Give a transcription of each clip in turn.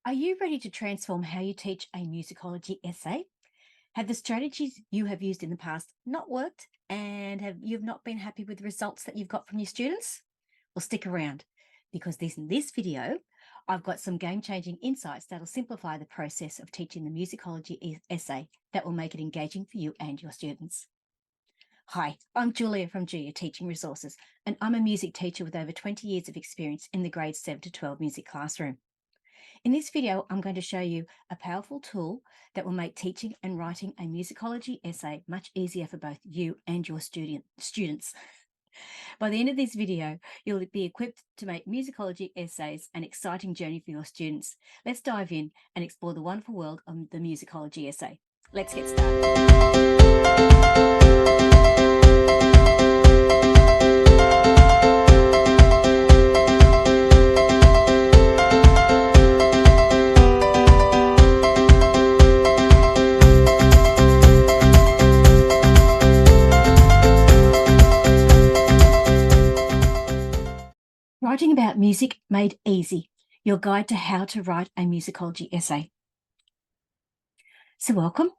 Are you ready to transform how you teach a musicology essay? Have the strategies you have used in the past not worked and have you've not been happy with the results that you've got from your students? Well, stick around because in this video, I've got some game-changing insights that'll simplify the process of teaching the musicology essay that will make it engaging for you and your students. Hi, I'm Jooya from Jooya Teaching Resources, and I'm a music teacher with over 20 years of experience in the grades 7 to 12 music classroom. In this video, I'm going to show you a powerful tool that will make teaching and writing a musicology essay much easier for both you and your students. By the end of this video, you'll be equipped to make musicology essays an exciting journey for your students. Let's dive in and explore the wonderful world of the musicology essay. Let's get started. Writing about music made easy, your guide to how to write a musicology essay. So welcome.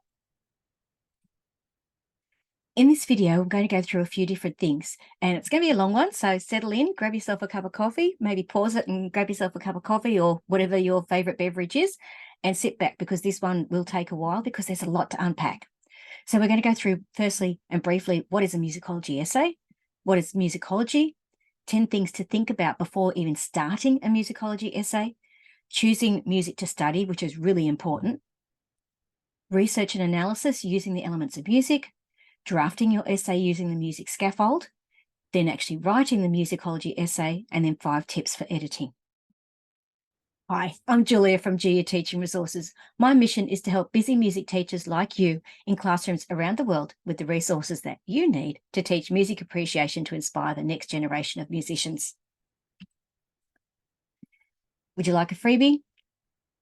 In this video, I'm going to go through a few different things, and it's going to be a long one, so settle in, grab yourself a cup of coffee, maybe pause it and grab yourself a cup of coffee or whatever your favourite beverage is, and sit back because this one will take a while because there's a lot to unpack. So we're going to go through, firstly and briefly, what is a musicology essay? What is musicology? 10 things to think about before even starting a musicology essay, choosing music to study, which is really important, research and analysis using the elements of music, drafting your essay using the music scaffold, then actually writing the musicology essay, and then 5 tips for editing. Hi, I'm Jooya from Jooya Teaching Resources. My mission is to help busy music teachers like you in classrooms around the world with the resources that you need to teach music appreciation to inspire the next generation of musicians. Would you like a freebie?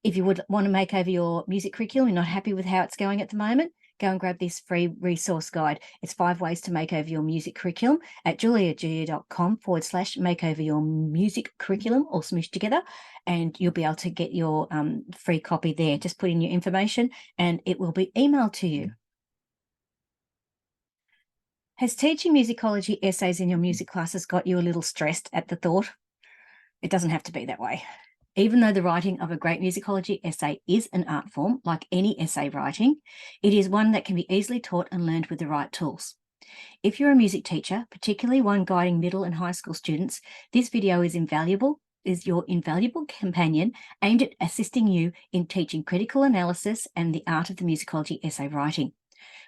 If you would want to make over your music curriculum, you're not happy with how it's going at the moment, go and grab this free resource guide. It's 5 ways to make over your music curriculum at julia.com/makeover your music curriculum, all smooshed together, and you'll be able to get your free copy there. Just put in your information and it will be emailed to you. Has teaching musicology essays in your music classes got you a little stressed at the thought? It doesn't have to be that way. Even though the writing of a great musicology essay is an art form, like any essay writing, it is one that can be easily taught and learned with the right tools. If you're a music teacher, particularly one guiding middle and high school students, this video is your invaluable companion aimed at assisting you in teaching critical analysis and the art of the musicology essay writing.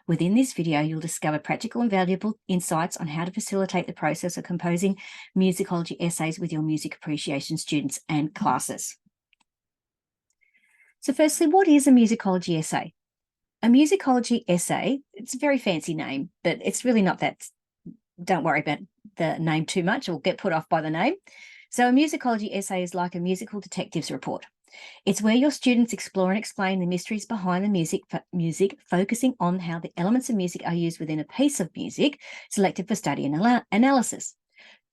Within this video, you'll discover practical and valuable insights on how to facilitate the process of composing musicology essays with your music appreciation students and classes. So firstly, what is a musicology essay? A musicology essay, it's a very fancy name, but it's really not that. Don't worry about the name too much, or get put off by the name. So a musicology essay is like a musical detective's report. It's where your students explore and explain the mysteries behind the music, focusing on how the elements of music are used within a piece of music selected for study and analysis.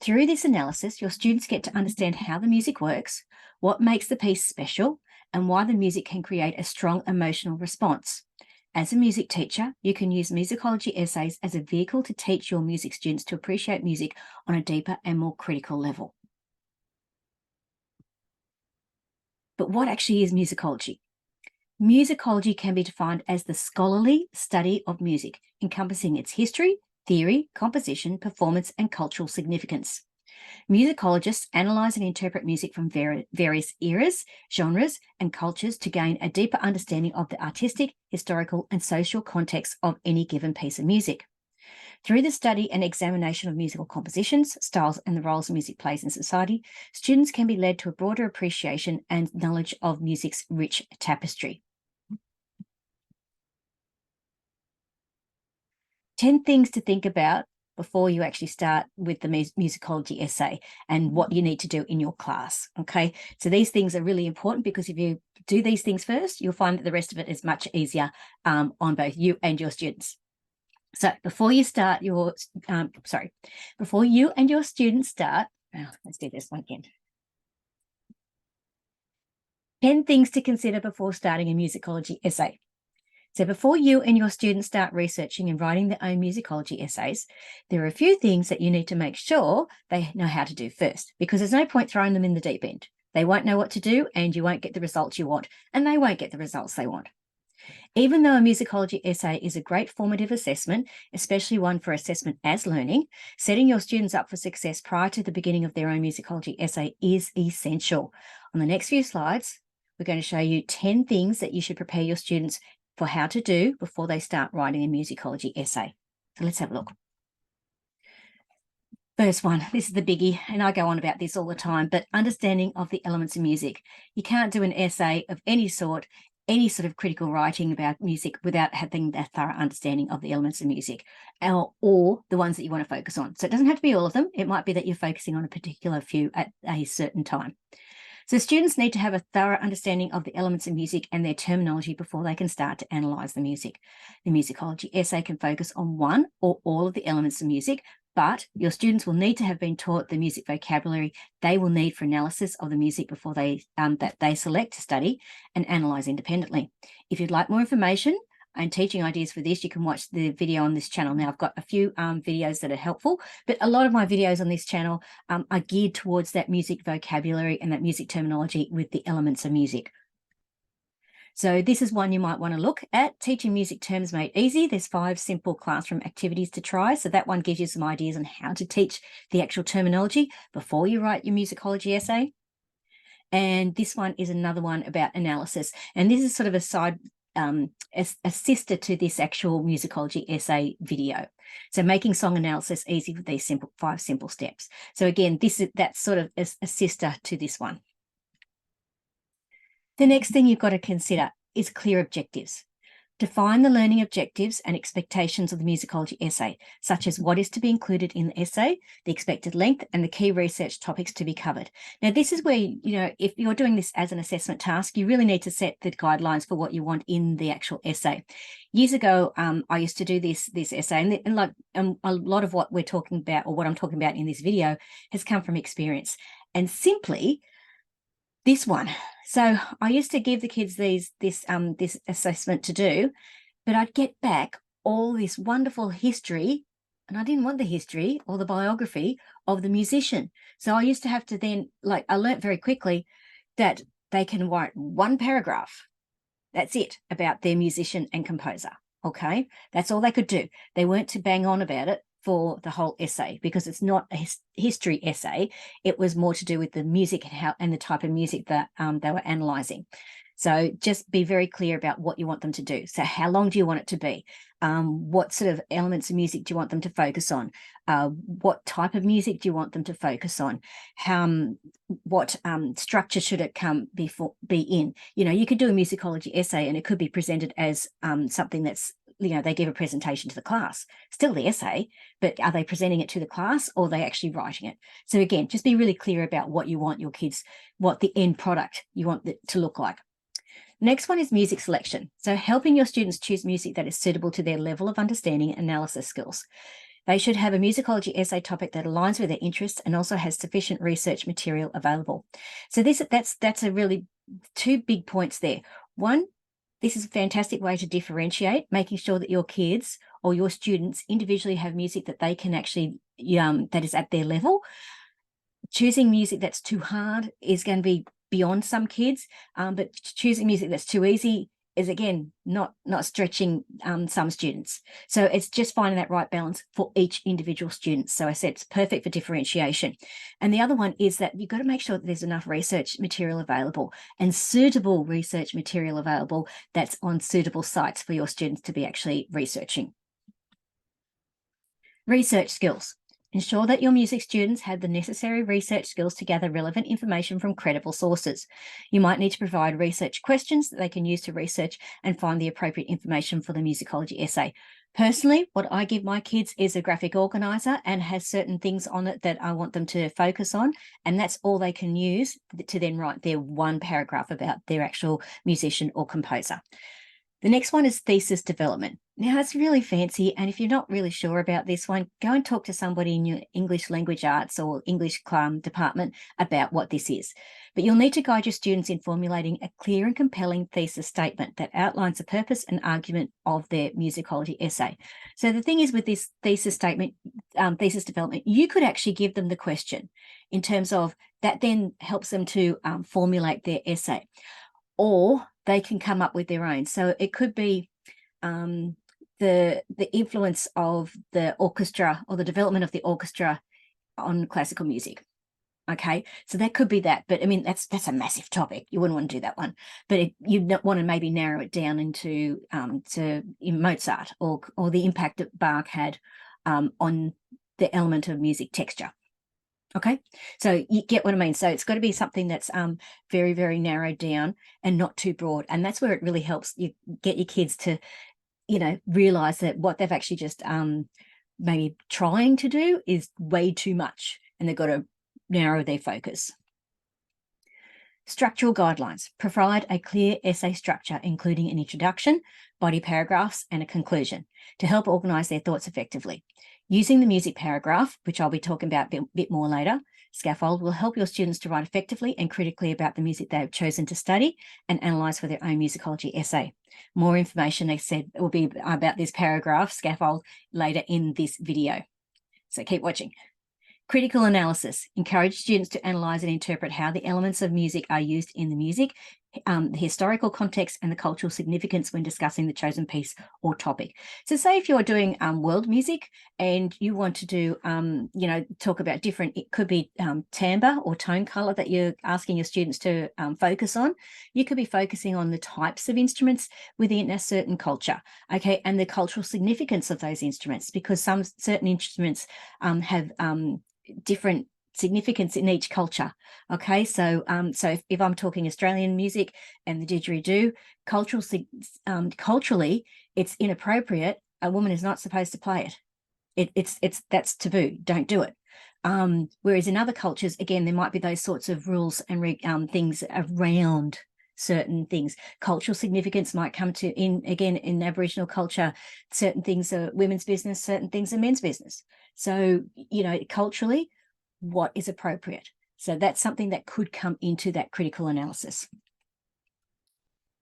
Through this analysis, your students get to understand how the music works, what makes the piece special, and why the music can create a strong emotional response. As a music teacher, you can use musicology essays as a vehicle to teach your music students to appreciate music on a deeper and more critical level. But what actually is musicology? Musicology can be defined as the scholarly study of music, encompassing its history, theory, composition, performance, and cultural significance. Musicologists analyse and interpret music from various eras, genres, and cultures to gain a deeper understanding of the artistic, historical, and social context of any given piece of music. Through the study and examination of musical compositions, styles, and the roles music plays in society, students can be led to a broader appreciation and knowledge of music's rich tapestry. 10 things to think about before you actually start with the musicology essay and what you need to do in your class, okay? So these things are really important because if you do these things first, you'll find that the rest of it is much easier on both you and your students. So before you start your, before you and your students start, let's do this one again. 10 things to consider before starting a musicology essay. So before you and your students start researching and writing their own musicology essays, there are a few things that you need to make sure they know how to do first, because there's no point throwing them in the deep end. They won't know what to do and you won't get the results you want, and they won't get the results they want. Even though a musicology essay is a great formative assessment, especially one for assessment as learning, setting your students up for success prior to the beginning of their own musicology essay is essential. On the next few slides, we're going to show you 10 things that you should prepare your students for how to do before they start writing a musicology essay. So let's have a look. First one, this is the biggie, and I go on about this all the time, but understanding of the elements of music. You can't do an essay of any sort of critical writing about music without having that thorough understanding of the elements of music, or the ones that you want to focus on. So it doesn't have to be all of them. It might be that you're focusing on a particular few at a certain time. So students need to have a thorough understanding of the elements of music and their terminology before they can start to analyse the music. The musicology essay can focus on one or all of the elements of music, but your students will need to have been taught the music vocabulary they will need for analysis of the music before that they select to study and analyse independently. If you'd like more information and teaching ideas for this, you can watch the video on this channel. Now, I've got a few videos that are helpful, but a lot of my videos on this channel are geared towards that music vocabulary and that music terminology with the elements of music. So this is one you might want to look at, Teaching Music Terms Made Easy. There's 5 simple classroom activities to try. So that one gives you some ideas on how to teach the actual terminology before you write your musicology essay. And this one is another one about analysis. And this is sort of a side a sister to this actual musicology essay video. So making song analysis easy with these 5 simple steps. So again, that's sort of a sister to this one. The next thing you've got to consider is clear objectives. Define the learning objectives and expectations of the musicology essay, such as what is to be included in the essay, the expected length, and the key research topics to be covered. Now, this is where, if you're doing this as an assessment task, you really need to set the guidelines for what you want in the actual essay. Years ago, I used to do this essay, and a lot of what we're talking about, or what I'm talking about in this video, has come from experience. And simply, this one. So I used to give the kids this assessment to do, but I'd get back all this wonderful history, and I didn't want the history or the biography of the musician. So I used to have to then, I learned very quickly that they can write 1 paragraph. That's it, about their musician and composer. Okay, that's all they could do. They weren't to bang on about it for the whole essay, because it's not a history essay. It was more to do with the music and the type of music that they were analysing. So just be very clear about what you want them to do. So how long do you want it to be? What sort of elements of music do you want them to focus on? What type of music do you want them to focus on? What structure should it be in? You could do a musicology essay and it could be presented as something that's, they give a presentation to the class, still the essay, but are they presenting it to the class, or are they actually writing it? So again, just be really clear about what you want your kids, what the end product you want it to look like. Next one is music selection. So helping your students choose music that is suitable to their level of understanding and analysis skills. They should have a musicology essay topic that aligns with their interests and also has sufficient research material available. So that's a really 2 big points there. One, this is a fantastic way to differentiate, making sure that your kids or your students individually have music that they can actually, that is at their level. Choosing music that's too hard is going to be beyond some kids, but choosing music that's too easy is, again, not stretching some students. So it's just finding that right balance for each individual student. So I said it's perfect for differentiation. And the other one is that you've got to make sure that there's enough research material available and suitable research material available that's on suitable sites for your students to be actually researching. Research skills. Ensure that your music students have the necessary research skills to gather relevant information from credible sources. You might need to provide research questions that they can use to research and find the appropriate information for the musicology essay. Personally, what I give my kids is a graphic organizer and has certain things on it that I want them to focus on, and that's all they can use to then write their 1 paragraph about their actual musician or composer. The next one is thesis development. Now, it's really fancy, and if you're not really sure about this one, go and talk to somebody in your English language arts or English department about what this is. But you'll need to guide your students in formulating a clear and compelling thesis statement that outlines the purpose and argument of their musicology essay. So the thing is with this thesis statement, thesis development, you could actually give them the question in terms of that then helps them to formulate their essay, or they can come up with their own. So it could be the influence of the orchestra or the development of the orchestra on classical music. Okay, so that could be that, but I mean that's a massive topic. You wouldn't want to do that one, but you'd want to maybe narrow it down into to Mozart or the impact that Bach had on the element of music texture. Okay, so you get what I mean. So it's got to be something that's very, very narrowed down and not too broad, and that's where it really helps you get your kids to, realize that what they've actually just maybe trying to do is way too much, and they've got to narrow their focus. Structural guidelines provide a clear essay structure, including an introduction, body paragraphs, and a conclusion to help organize their thoughts effectively. Using the music paragraph, which I'll be talking about a bit more later, scaffold will help your students to write effectively and critically about the music they've chosen to study and analyze for their own musicology essay. More information, they said, will be about this paragraph, scaffold, later in this video. So keep watching. Critical analysis. Encourage students to analyze and interpret how the elements of music are used in the music, the historical context and the cultural significance when discussing the chosen piece or topic. So say if you're doing world music and you want to do, talk about different, it could be timbre or tone color that you're asking your students to focus on. You could be focusing on the types of instruments within a certain culture, okay, and the cultural significance of those instruments, because some certain instruments have different significance in each culture. Okay, so if I'm talking Australian music and the didgeridoo, culturally it's inappropriate. A woman is not supposed to play it. That's taboo. Don't do it. Whereas in other cultures, again, there might be those sorts of rules and things around certain things. Cultural significance might come to in Aboriginal culture, certain things are women's business, certain things are men's business. So, culturally, what is appropriate? So that's something that could come into that critical analysis.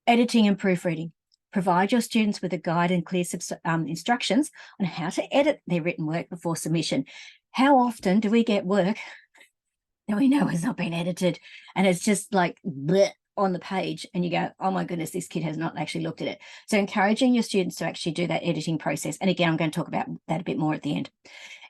Editing and proofreading. Provide your students with a guide and clear instructions on how to edit their written work before submission. How often do we get work that we know has not been edited and it's just like bleh on the page and you go, oh my goodness, this kid has not actually looked at it. So encouraging your students to actually do that editing process. And again, I'm going to talk about that a bit more at the end.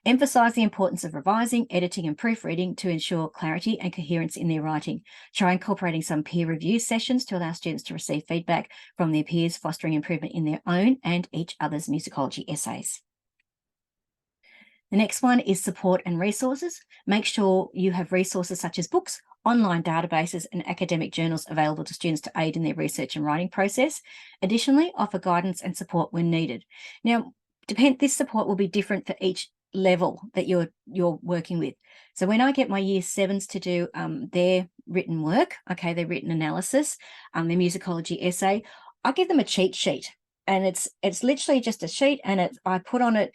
Emphasize the importance of revising, editing, and proofreading to ensure clarity and coherence in their writing. Try incorporating some peer review sessions to allow students to receive feedback from their peers, fostering improvement in their own and each other's musicology essays. The next one is support and resources. Make sure you have resources such as books, online databases, and academic journals available to students to aid in their research and writing process. Additionally, offer guidance and support when needed. Now, this support will be different for each level that you're working with. So when I get my year 7s to do their written work, okay, their written analysis, their musicology essay, I give them a cheat sheet. And it's literally just a sheet, and I put on it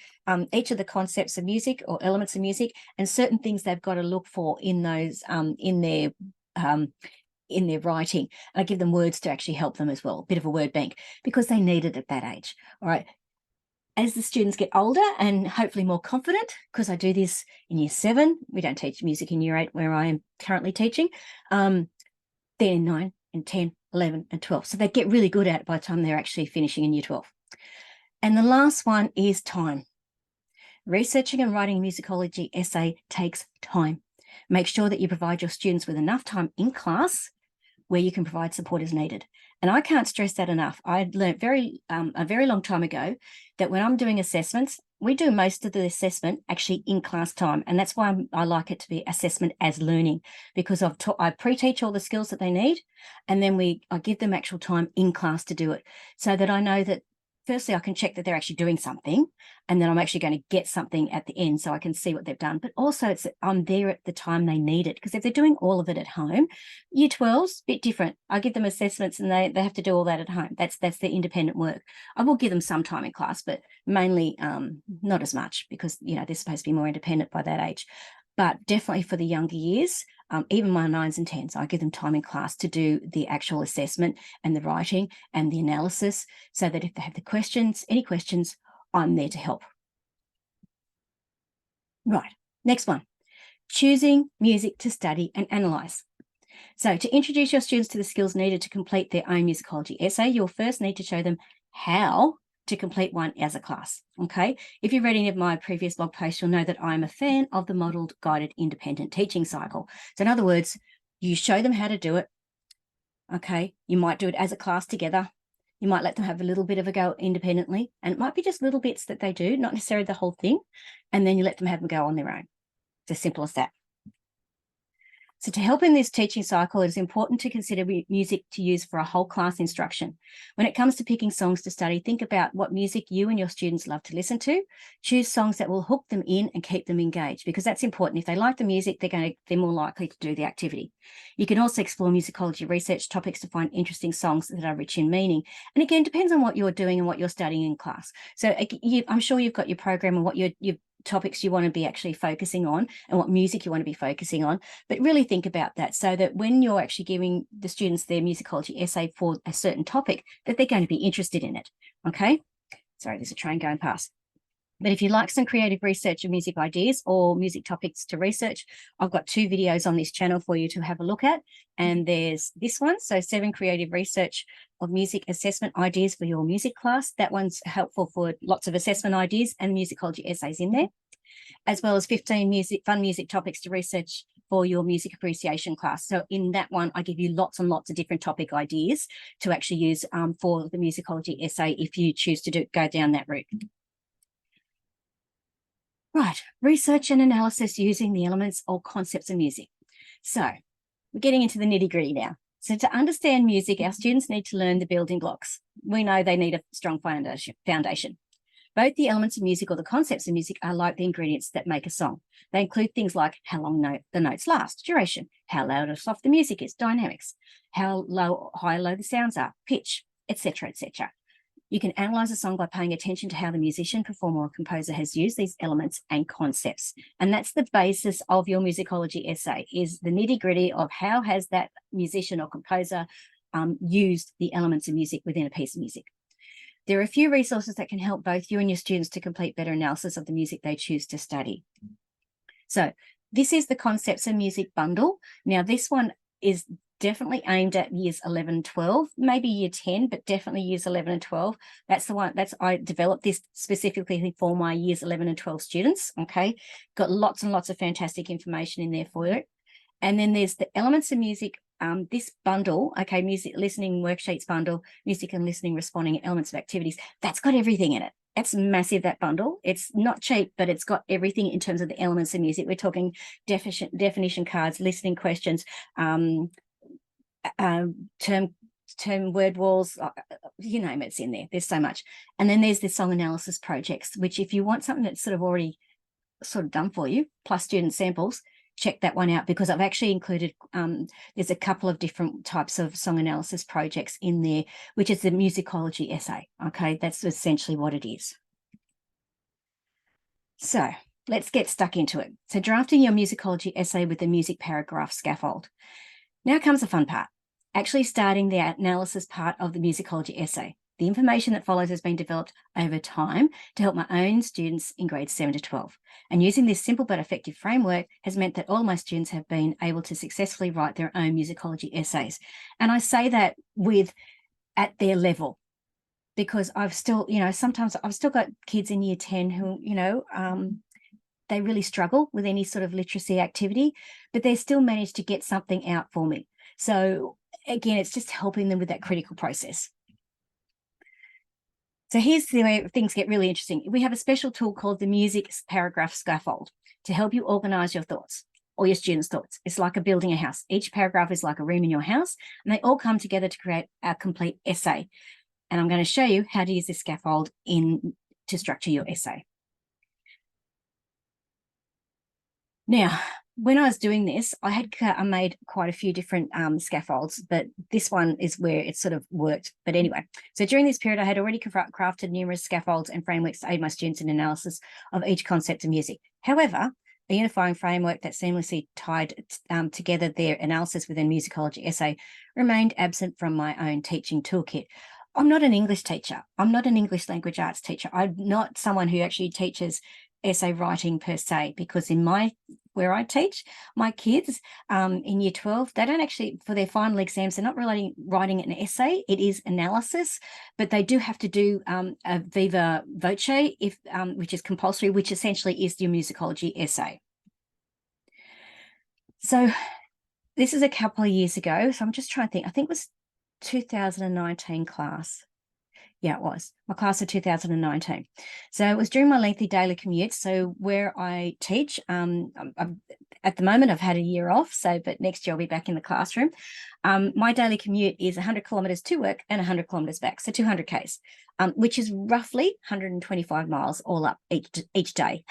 each of the concepts of music or elements of music and certain things they've got to look for in those in their writing. And I give them words to actually help them as well, a bit of a word bank, because they need it at that age. All right. As the students get older and hopefully more confident, because I do this in year 7, we don't teach music in year 8 where I am currently teaching. They're in 9 and 10, 11 and 12. So they get really good at it by the time they're actually finishing in year 12. And the last one is time. Researching and writing a musicology essay takes time. Make sure that you provide your students with enough time in class where you can provide support as needed. And I can't stress that enough. I learned a very long time ago that when I'm doing assessments, we do most of the assessment actually in class time. And that's why I like it to be assessment as learning, because I pre-teach all the skills that they need. And then I give them actual time in class to do it, so that I know that firstly, I can check that they're actually doing something, and then I'm actually going to get something at the end so I can see what they've done. But also I'm there at the time they need it, because if they're doing all of it at home, year 12's a bit different. I give them assessments and they have to do all that at home. That's their independent work. I will give them some time in class, but mainly not as much, because, they're supposed to be more independent by that age. But definitely for the younger years, even my 9s and 10s, I give them time in class to do the actual assessment and the writing and the analysis, so that if they have any questions, I'm there to help. Right, next one, choosing music to study and analyse. So to introduce your students to the skills needed to complete their own musicology essay, you'll first need to show them how to complete one as a class, okay? If you've read any of my previous blog posts, you'll know that I'm a fan of the modelled guided independent teaching cycle. So in other words, you show them how to do it, okay? You might do it as a class together. You might let them have a little bit of a go independently, and it might be just little bits that they do, not necessarily the whole thing, and then you let them have them go on their own. It's as simple as that. So to help in this teaching cycle, it is important to consider music to use for a whole class instruction. When it comes to picking songs to study, think about what music you and your students love to listen to. Choose songs that will hook them in and keep them engaged, because that's important. If they like the music, they're more likely to do the activity. You can also explore musicology research topics to find interesting songs that are rich in meaning. And again, depends on what you're doing and what you're studying in class. So I'm sure you've got your program and what your topics you want to be actually focusing on and what music you want to be focusing on, but really think about that, so that when you're actually giving the students their musicology essay for a certain topic, that they're going to be interested in it, okay? Sorry, there's a train going past. But if you like some creative research of music ideas or music topics to research, I've got 2 videos on this channel for you to have a look at. And there's this one, so 7 creative research of music assessment ideas for your music class. That one's helpful for lots of assessment ideas and musicology essays in there, as well as 15 fun music topics to research for your music appreciation class. So in that one, I give you lots and lots of different topic ideas to actually use for the musicology essay if you choose to go down that route. Right, research and analysis using the elements or concepts of music. So we're getting into the nitty-gritty now. So to understand music, our students need to learn the building blocks. We know they need a strong foundation. Both the elements of music or the concepts of music are like the ingredients that make a song. They include things like how long the notes last, duration, how loud or soft the music is, dynamics, how high or low the sounds are, pitch, etc., etc. You can analyze a song by paying attention to how the musician, performer, or composer has used these elements and concepts. And that's the basis of your musicology essay, is the nitty-gritty of how has that musician or composer used the elements of music within a piece of music. There are a few resources that can help both you and your students to complete better analysis of the music they choose to study. So this is the Concepts of Music bundle. Now, this one is definitely aimed at years 11 and 12, maybe year 10, but definitely years 11 and 12. That's the one I developed this specifically for my years 11 and 12 students, okay? Got lots and lots of fantastic information in there for you. And then there's the Elements of Music, this bundle, okay, music listening worksheets bundle, music and listening, responding, elements of activities. That's got everything in it. It's massive, that bundle. It's not cheap, but it's got everything in terms of the elements of music. We're talking definition cards, listening questions, term word walls, you name it's in there. There's so much. And then there's the song analysis projects, which if you want something that's sort of already done for you, plus student samples, check that one out, because I've actually included, there's a couple of different types of song analysis projects in there, which is the musicology essay. Okay, that's essentially what it is. So let's get stuck into it. So drafting your musicology essay with the music paragraph scaffold. Now comes the fun part, actually starting the analysis part of the musicology essay. The information that follows has been developed over time to help my own students in grades 7 to 12. And using this simple but effective framework has meant that all my students have been able to successfully write their own musicology essays. And I say that at their level, because I've still, sometimes I've still got kids in year 10 who, they really struggle with any sort of literacy activity, but they still manage to get something out for me. So again, it's just helping them with that critical process. So here's the way things get really interesting. We have a special tool called the music paragraph scaffold to help you organize your thoughts or your students' thoughts. It's like building a house. Each paragraph is like a room in your house, and they all come together to create a complete essay. And I'm going to show you how to use this scaffold to structure your essay. Now, when I was doing this, I made quite a few different scaffolds, but this one is where it sort of worked. But anyway, so during this period, I had already crafted numerous scaffolds and frameworks to aid my students in analysis of each concept of music. However, a unifying framework that seamlessly tied together their analysis within Musicology Essay remained absent from my own teaching toolkit. I'm not an English teacher. I'm not an English language arts teacher. I'm not someone who actually teaches essay writing per se, because where I teach my kids in year 12, they don't actually, for their final exams, they're not really writing an essay. It is analysis, but they do have to do a viva voce, which is compulsory, which essentially is your musicology essay. So this is a couple of years ago. So I'm just trying to think. I think it was 2019 class. Yeah, it was my class of 2019. So it was during my lengthy daily commute. So where I teach, at the moment I've had a year off. But next year I'll be back in the classroom. My daily commute is 100 kilometers to work and 100 kilometers back. So 200 Ks, which is roughly 125 miles all up each day.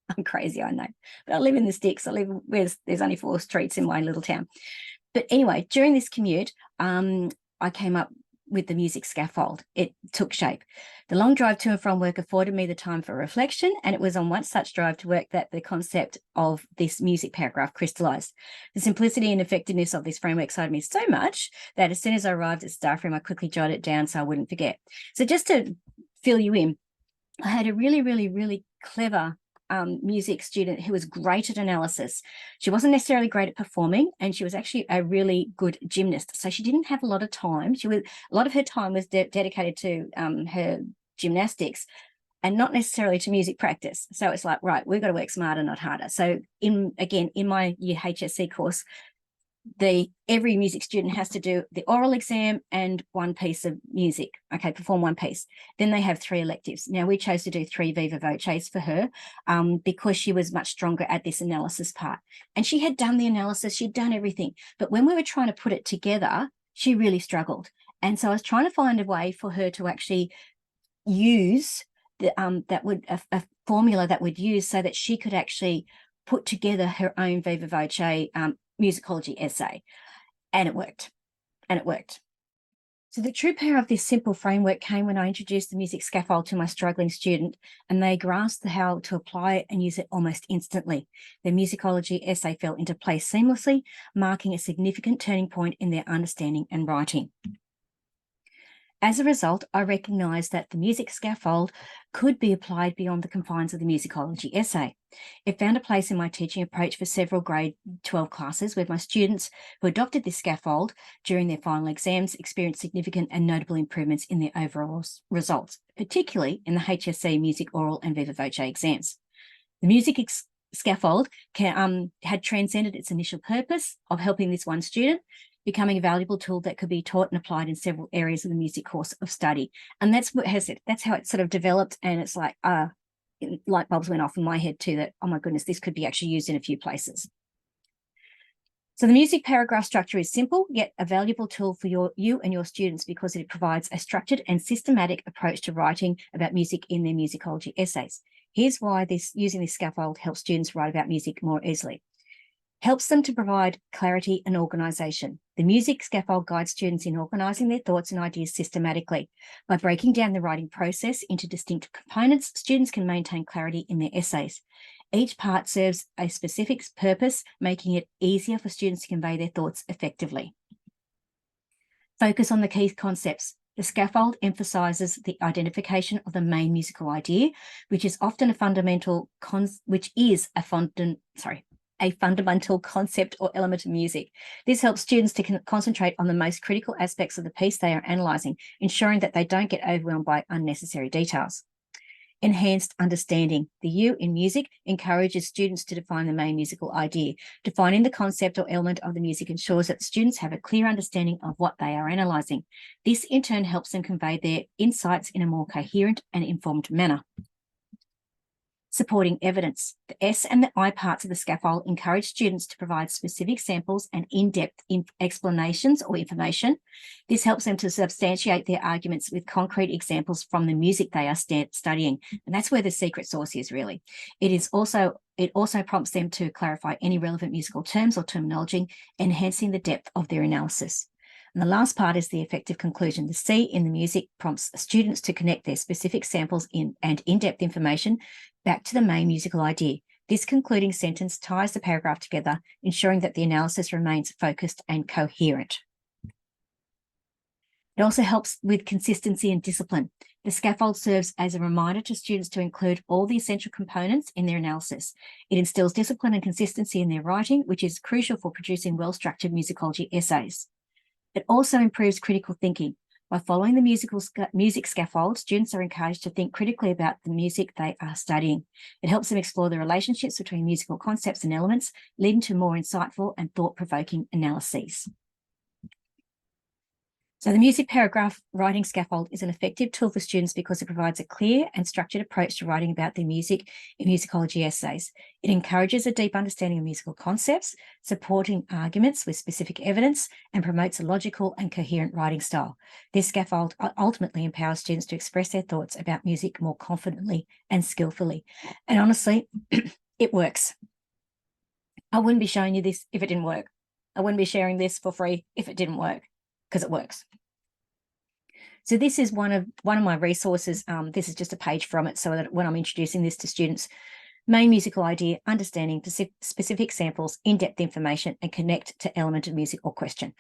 I'm crazy, I know, but I live in the sticks. I live where there's only 4 streets in my little town. But anyway, during this commute, I came up with the music scaffold. It took shape. The long drive to and from work afforded me the time for reflection, and it was on one such drive to work that the concept of this music paragraph crystallized. The simplicity and effectiveness of this framework excited me so much that as soon as I arrived at staff room, I quickly jotted it down so I wouldn't forget. So just to fill you in, I had a really, really, really clever music student who was great at analysis. She wasn't necessarily great at performing, and she was actually a really good gymnast. So she didn't have a lot of time. A lot of her time was dedicated to her gymnastics and not necessarily to music practice. So it's like, right, we've got to work smarter, not harder. So in my year HSC course, every music student has to do the oral exam and one piece of music. Okay, perform one piece. Then they have 3 electives. Now, we chose to do 3 viva voces for her because she was much stronger at this analysis part. And she had done the analysis, she'd done everything. But when we were trying to put it together, she really struggled. And so I was trying to find a way for her to actually use a formula that would use so that she could actually put together her own viva voce musicology essay. And it worked. So the true power of this simple framework came when I introduced the music scaffold to my struggling student, and they grasped how to apply it and use it almost instantly. Their musicology essay fell into place seamlessly, marking a significant turning point in their understanding and writing. As a result, I recognised that the music scaffold could be applied beyond the confines of the musicology essay. It found a place in my teaching approach for several grade 12 classes, where my students who adopted this scaffold during their final exams experienced significant and notable improvements in their overall results, particularly in the HSC music oral and viva voce exams. The music scaffold had transcended its initial purpose of helping this one student, becoming a valuable tool that could be taught and applied in several areas of the music course of study. And that's how it sort of developed. And it's like light bulbs went off in my head too, that, oh my goodness, this could be actually used in a few places. So the music paragraph structure is simple, yet a valuable tool for you and your students, because it provides a structured and systematic approach to writing about music in their musicology essays. Here's why using this scaffold helps students write about music more easily. Helps them to provide clarity and organisation. The music scaffold guides students in organising their thoughts and ideas systematically. By breaking down the writing process into distinct components, students can maintain clarity in their essays. Each part serves a specific purpose, making it easier for students to convey their thoughts effectively. Focus on the key concepts. The scaffold emphasises the identification of the main musical idea, which is often a fundamental concept or element of music. This helps students to concentrate on the most critical aspects of the piece they are analysing, ensuring that they don't get overwhelmed by unnecessary details. Enhanced understanding. The U in music encourages students to define the main musical idea. Defining the concept or element of the music ensures that students have a clear understanding of what they are analysing. This in turn helps them convey their insights in a more coherent and informed manner. Supporting evidence. The S and the I parts of the scaffold encourage students to provide specific samples and in-depth explanations or information. This helps them to substantiate their arguments with concrete examples from the music they are studying. And that's where the secret sauce is, really. It also prompts them to clarify any relevant musical terms or terminology, enhancing the depth of their analysis. And the last part is the effective conclusion. The C in the music prompts students to connect their specific samples and in-depth information back to the main musical idea. This concluding sentence ties the paragraph together, ensuring that the analysis remains focused and coherent. It also helps with consistency and discipline. The scaffold serves as a reminder to students to include all the essential components in their analysis. It instills discipline and consistency in their writing, which is crucial for producing well-structured musicology essays. It also improves critical thinking. By following the music scaffold, students are encouraged to think critically about the music they are studying. It helps them explore the relationships between musical concepts and elements, leading to more insightful and thought-provoking analyses. So the music paragraph writing scaffold is an effective tool for students because it provides a clear and structured approach to writing about their music in musicology essays. It encourages a deep understanding of musical concepts, supporting arguments with specific evidence, and promotes a logical and coherent writing style. This scaffold ultimately empowers students to express their thoughts about music more confidently and skillfully. And honestly, it works. I wouldn't be showing you this if it didn't work. I wouldn't be sharing this for free if it didn't work, because it works. So this is one of my resources. This is just a page from it, so that when I'm introducing this to students, main musical idea, understanding specific samples, in-depth information, and connect to element of music or question.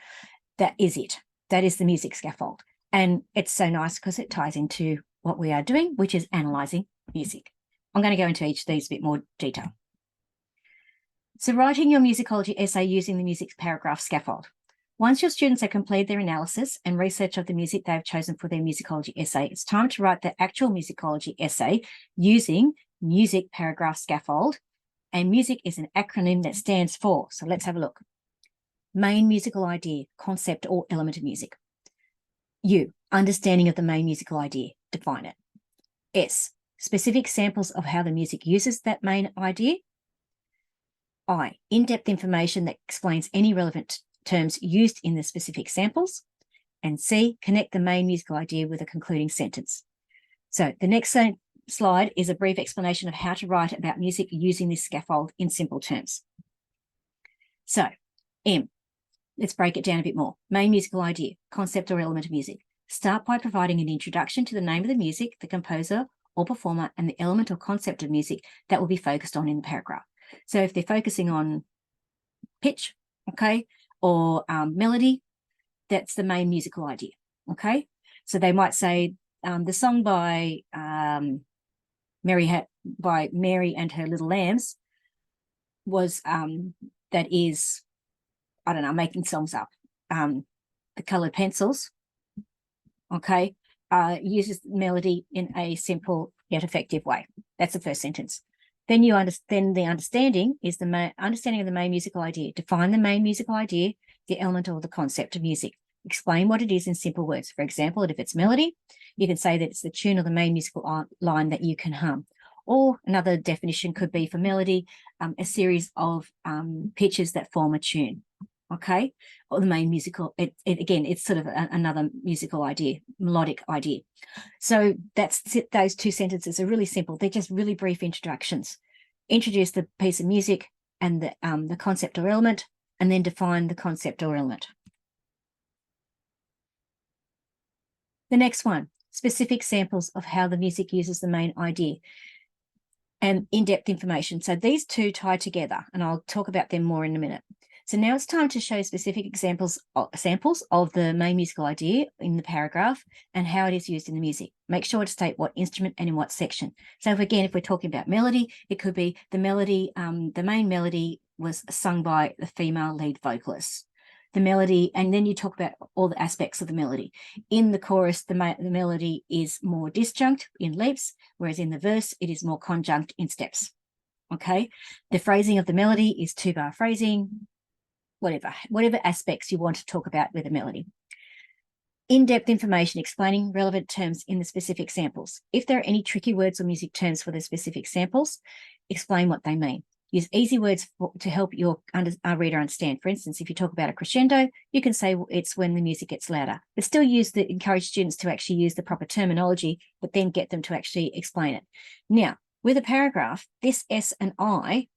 That is it. That is the music scaffold. And it's so nice because it ties into what we are doing, which is analysing music. I'm going to go into each of these a bit more detail. So writing your musicology essay using the music paragraph scaffold. Once your students have completed their analysis and research of the music they've chosen for their musicology essay, it's time to write the actual musicology essay using music paragraph scaffold. And music is an acronym that stands for, so let's have a look. Main musical idea, concept or element of music. U, understanding of the main musical idea, define it. S, specific samples of how the music uses that main idea. I, in-depth information that explains any relevant terms used in the specific samples. And C, connect the main musical idea with a concluding sentence. So the next slide is a brief explanation of how to write about music using this scaffold in simple terms. So M, let's break it down a bit more. Main musical idea, concept or element of music. Start by providing an introduction to the name of the music, the composer or performer, and the element or concept of music that will be focused on in the paragraph. So if they're focusing on pitch, okay, or melody, that's the main musical idea, okay? So they might say the song by Mary and Her Little Lambs was, that is, I don't know, making songs up. The Coloured Pencils, okay, uses melody in a simple yet effective way. That's the first sentence. Then the understanding is the understanding of the main musical idea. Define the main musical idea, the element or the concept of music. Explain what it is in simple words. For example, if it's melody, you can say that it's the tune or the main musical line that you can hum. Or another definition could be for melody, a series of pitches that form a tune. Okay, or the main musical, again, it's sort of another musical idea, melodic idea. So that's it. Those two sentences are really simple. They're just really brief introductions. Introduce the piece of music and the concept or element, and then define the concept or element. The next one, specific samples of how the music uses the main idea and in-depth information. So these two tie together, and I'll talk about them more in a minute. So now it's time to show specific samples of the main musical idea in the paragraph and how it is used in the music. Make sure to state what instrument and in what section. So if we're talking about melody, it could be the melody, the main melody was sung by the female lead vocalist. The melody, and then you talk about all the aspects of the melody. In the chorus, the melody is more disjunct in leaps, whereas in the verse, it is more conjunct in steps. Okay, the phrasing of the melody is two-bar phrasing, whatever aspects you want to talk about with a melody. In-depth information explaining relevant terms in the specific samples. If there are any tricky words or music terms for the specific samples, explain what they mean. Use easy words to help your reader understand. For instance, if you talk about a crescendo, you can say it's when the music gets louder, but still encourage students to actually use the proper terminology, but then get them to actually explain it. Now, with a paragraph, this S and I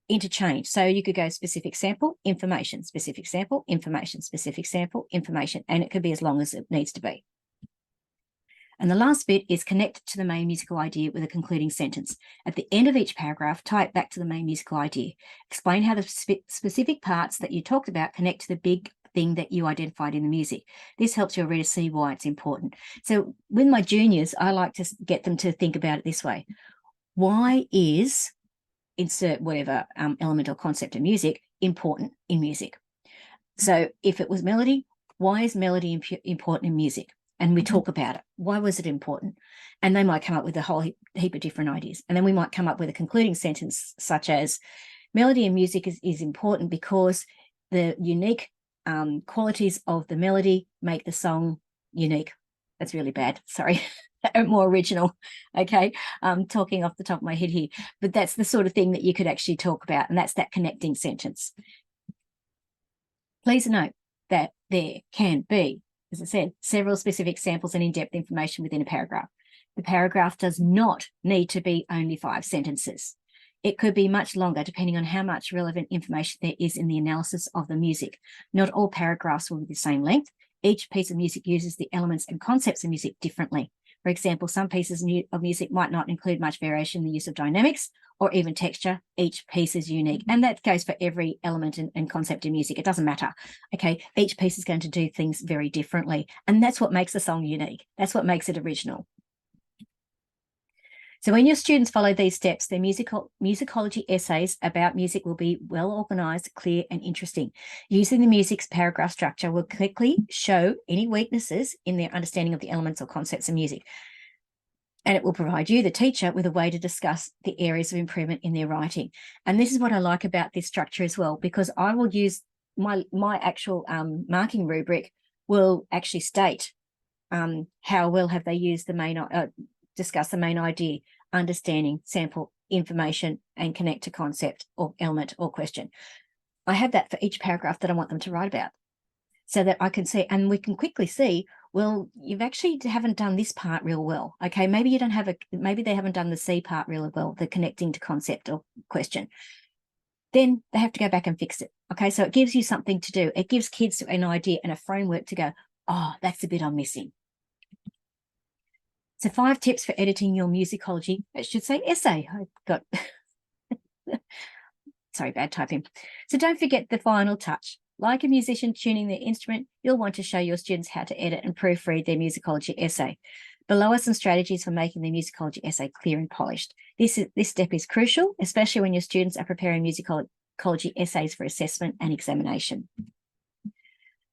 interchange. So you could go specific sample, information, specific sample, information, specific sample, information, and it could be as long as it needs to be. And the last bit is connect to the main musical idea with a concluding sentence. At the end of each paragraph, tie it back to the main musical idea. Explain how the specific parts that you talked about connect to the big thing that you identified in the music. This helps your reader see why it's important. So with my juniors, I like to get them to think about it this way. Why is insert whatever element or concept of music important in music? So if it was melody, why is melody important in music? And we talk about it. Why was it important? And they might come up with a whole heap of different ideas. And then we might come up with a concluding sentence such as, melody in music is important because the unique qualities of the melody make the song unique. That's really bad. Sorry. More original. Okay. Talking off the top of my head here. But that's the sort of thing that you could actually talk about. And that's that connecting sentence. Please note that there can be, as I said, several specific samples and in-depth information within a paragraph. The paragraph does not need to be only 5 sentences. It could be much longer depending on how much relevant information there is in the analysis of the music. Not all paragraphs will be the same length. Each piece of music uses the elements and concepts of music differently. For example, some pieces of music might not include much variation in the use of dynamics or even texture. Each piece is unique. And that goes for every element and concept in music. It doesn't matter. Okay, each piece is going to do things very differently. And that's what makes a song unique. That's what makes it original. So when your students follow these steps, their musicology essays about music will be well organized, clear, and interesting. Using the music's paragraph structure will quickly show any weaknesses in their understanding of the elements or concepts of music. And it will provide you, the teacher, with a way to discuss the areas of improvement in their writing. And this is what I like about this structure as well, because I will use my actual marking rubric will actually state how well have they used the main discuss the main idea, understanding, sample, information, and connect to concept or element or question. I have that for each paragraph that I want them to write about so that I can see, and we can quickly see, well, you've actually haven't done this part real well. Okay, maybe you don't have maybe they haven't done the C part really well, the connecting to concept or question. Then they have to go back and fix it. Okay, so it gives you something to do. It gives kids an idea and a framework to go, oh, that's the bit I'm missing. So 5 tips for editing your musicology, it should say essay. I got, sorry, bad typing. So don't forget the final touch. Like a musician tuning their instrument, you'll want to show your students how to edit and proofread their musicology essay. Below are some strategies for making the musicology essay clear and polished. This step is crucial, especially when your students are preparing musicology essays for assessment and examination.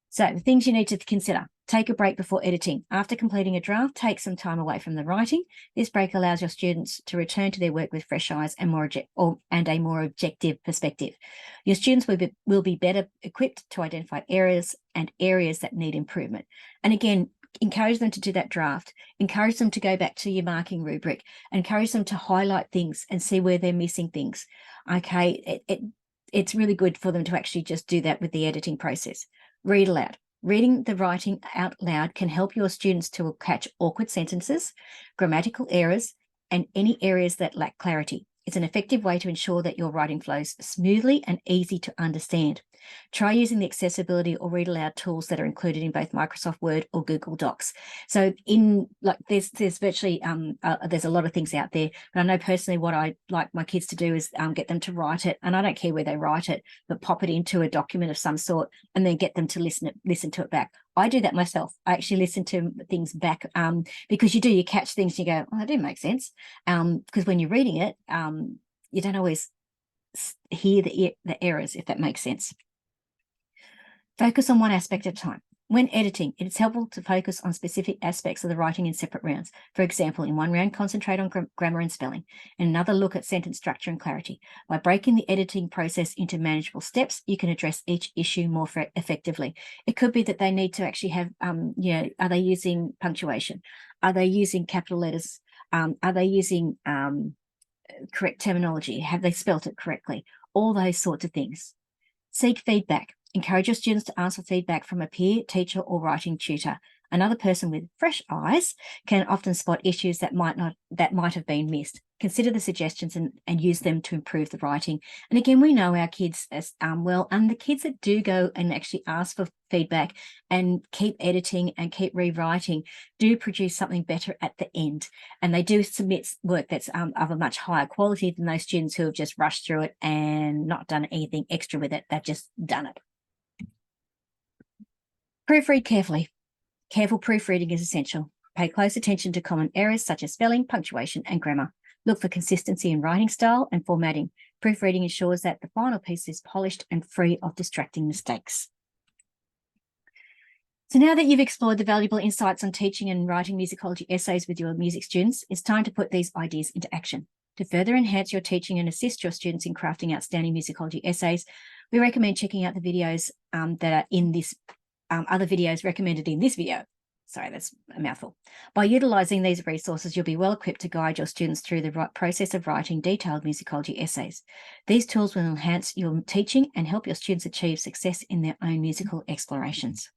So the things you need to consider. Take a break before editing. After completing a draft, take some time away from the writing. This break allows your students to return to their work with fresh eyes and a more objective perspective. Your students will be better equipped to identify areas that need improvement. And again, encourage them to do that draft. Encourage them to go back to your marking rubric. Encourage them to highlight things and see where they're missing things. Okay, it's really good for them to actually just do that with the editing process. Read aloud. Reading the writing out loud can help your students to catch awkward sentences, grammatical errors, and any areas that lack clarity. It's an effective way to ensure that your writing flows smoothly and easy to understand. Try using the accessibility or read aloud tools that are included in both Microsoft Word or Google Docs. So there's virtually there's a lot of things out there, but I know personally what I like my kids to do is get them to write it, and I don't care where they write it, but pop it into a document of some sort and then get them to listen to it back. I do that myself. I actually listen to things back because you catch things and you go, oh, that didn't make sense. Because when you're reading it, you don't always hear the errors, if that makes sense. Focus on one aspect at a time. When editing, it is helpful to focus on specific aspects of the writing in separate rounds. For example, in one round, concentrate on grammar and spelling, and another look at sentence structure and clarity. By breaking the editing process into manageable steps, you can address each issue more effectively. It could be that they need to actually have, are they using punctuation? Are they using capital letters? Are they using correct terminology? Have they spelt it correctly? All those sorts of things. Seek feedback. Encourage your students to ask for feedback from a peer, teacher, or writing tutor. Another person with fresh eyes can often spot issues that might have been missed. Consider the suggestions and use them to improve the writing. And again, we know our kids as well, and the kids that do go and actually ask for feedback and keep editing and keep rewriting do produce something better at the end. And they do submit work that's of a much higher quality than those students who have just rushed through it and not done anything extra with it. They've just done it. Proofread carefully. Careful proofreading is essential. Pay close attention to common errors such as spelling, punctuation, and grammar. Look for consistency in writing style and formatting. Proofreading ensures that the final piece is polished and free of distracting mistakes. So now that you've explored the valuable insights on teaching and writing musicology essays with your music students, it's time to put these ideas into action. To further enhance your teaching and assist your students in crafting outstanding musicology essays, we recommend checking out the videos that are in this other videos recommended in this video. Sorry, that's a mouthful. By utilising these resources, you'll be well equipped to guide your students through the process of writing detailed musicology essays. These tools will enhance your teaching and help your students achieve success in their own musical explorations.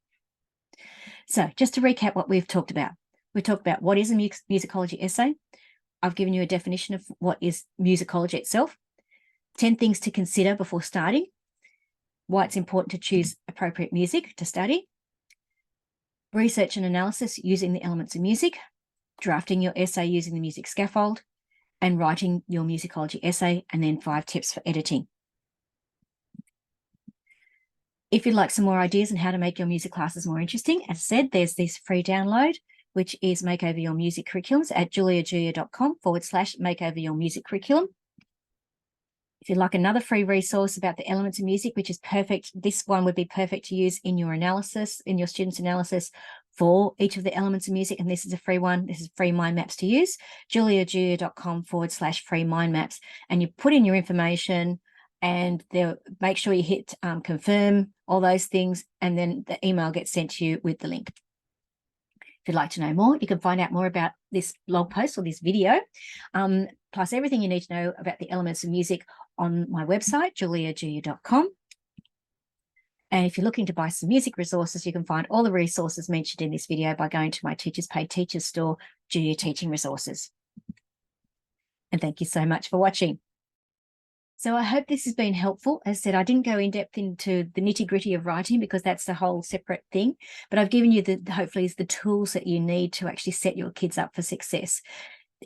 So just to recap what we've talked about. We've talked about what is a musicology essay. I've given you a definition of what is musicology itself, 10 things to consider before starting, why it's important to choose appropriate music to study, research and analysis using the elements of music, drafting your essay using the music scaffold, and writing your musicology essay, and then 5 tips for editing. If you'd like some more ideas on how to make your music classes more interesting, as I said, there's this free download, which is Make Over Your Music Curriculums at jooya.com/Make Over Your Music Curriculum. If you'd like another free resource about the elements of music, which is perfect, this one would be perfect to use in your analysis, in your students' analysis for each of the elements of music. And this is a free one. This is free mind maps to use, jooya.com/free mind maps. And you put in your information and make sure you hit confirm, all those things, and then the email gets sent to you with the link. If you'd like to know more, you can find out more about this blog post or this video, plus everything you need to know about the elements of music on my website, jooya.com. And if you're looking to buy some music resources, you can find all the resources mentioned in this video by going to my Teachers Pay Teachers store, Jooya Teaching Resources. And thank you so much for watching. So I hope this has been helpful. As I said, I didn't go in depth into the nitty-gritty of writing because that's a whole separate thing, but I've given you hopefully the tools that you need to actually set your kids up for success.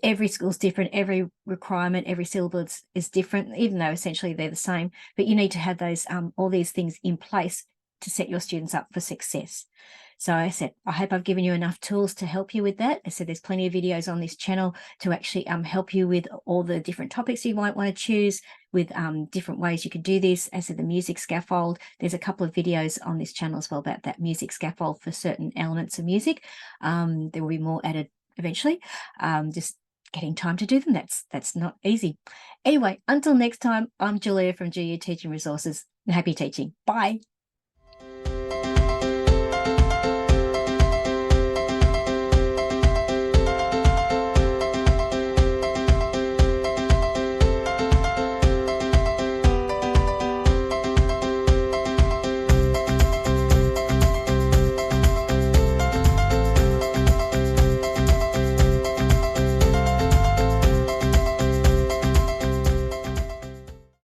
Every school's different, every requirement, every syllabus is different, even though essentially they're the same, but you need to have those all these things in place to set your students up for success. So I said, I hope I've given you enough tools to help you with that. I said, there's plenty of videos on this channel to actually help you with all the different topics you might want to choose, with different ways you could do this. As I said, the music scaffold, there's a couple of videos on this channel as well about that music scaffold for certain elements of music. There will be more added eventually. Just getting time to do them, that's not easy. Anyway, until next time, I'm Jooya from Jooya Teaching Resources. Happy teaching. Bye.